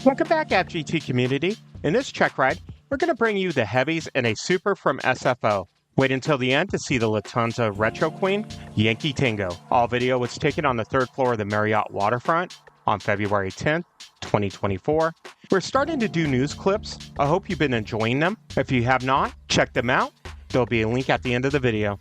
Welcome back, AVGT community. In this check ride, we're going to bring you the Heavies and a Super from SFO. Wait until the end to see the Lufthansa Retro Queen, Yankee Tango. All video was taken on the third floor of the Marriott Waterfront on February 10th, 2024. We're starting to do news clips. I hope you've been enjoying them. If you have not, check them out. There'll be a link at the end of the video.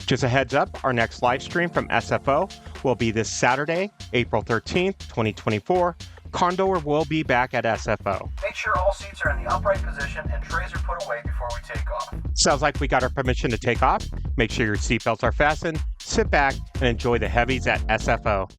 Just a heads up, our next live stream from SFO will be this Saturday, April 13th, 2024. Condor will be back at SFO. Make sure all seats are in the upright position and trays are put away before we take off. Sounds like we got our permission to take off. Make sure your seatbelts are fastened, sit back, and enjoy the Heavies at SFO.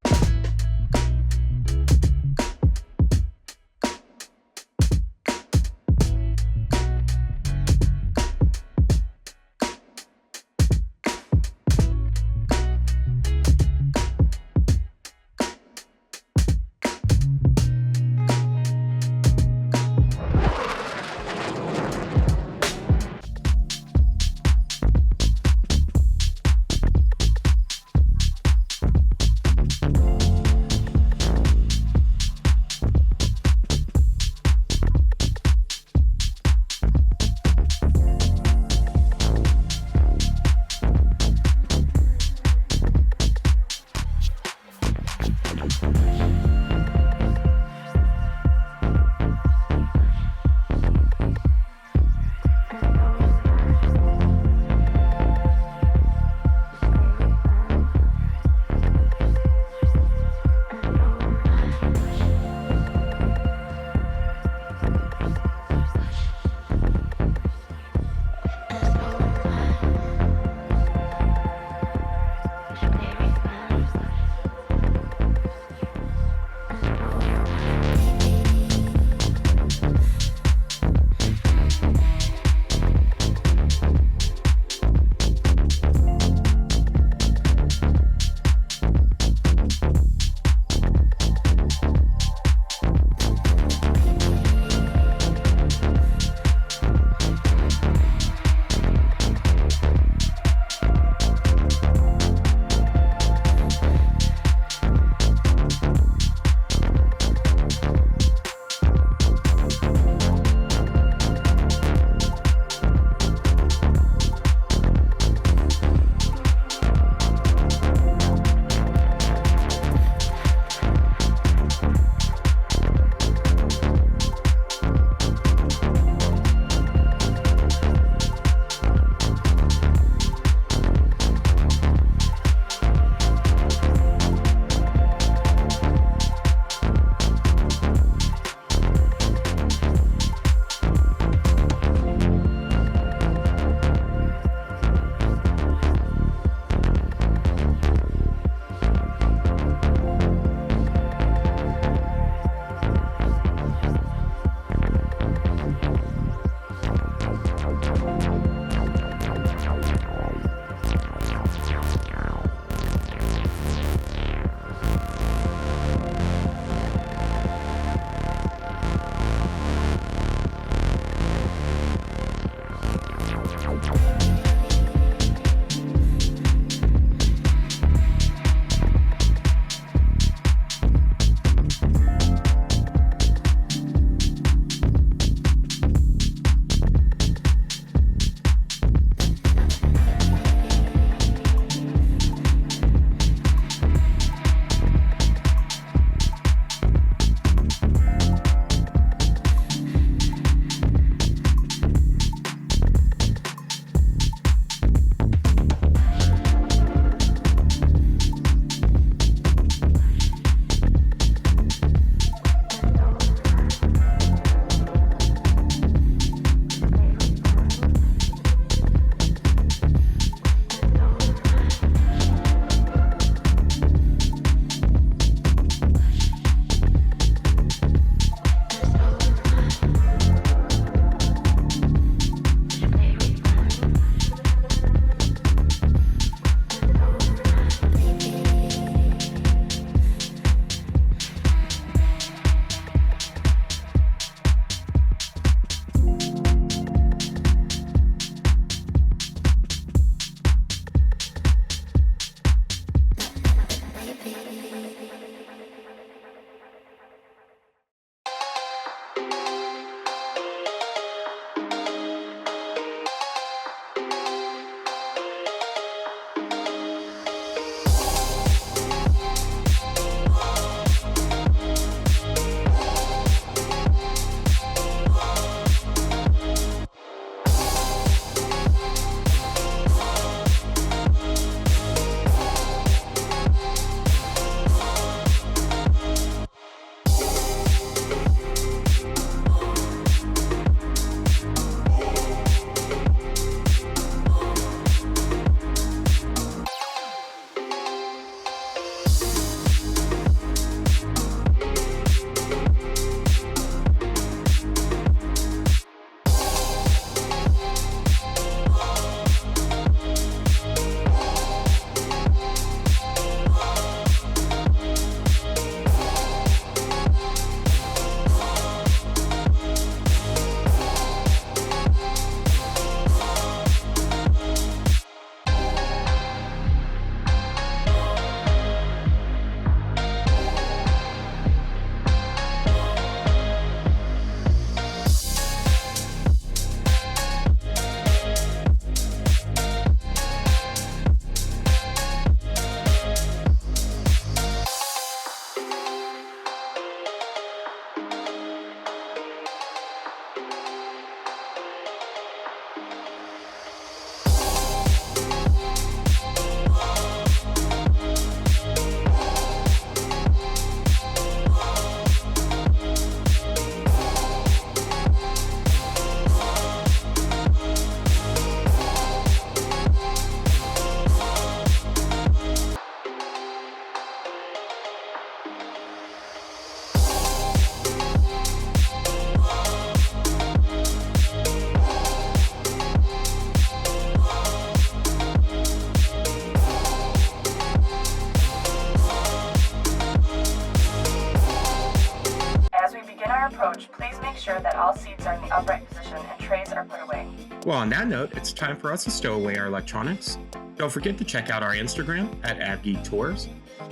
approach, please make sure that all seats are in the upright position and trays are put away. Well, on that note, it's time for us to stow away our electronics. Don't forget to check out our Instagram at AVGeekTours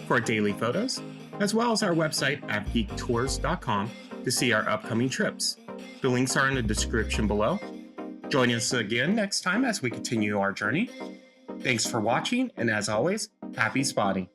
for daily photos, as well as our website AVGeekTours.com to see our upcoming trips. The links are in the description below. Join us again next time as we continue our journey. Thanks for watching, and as always, happy spotting.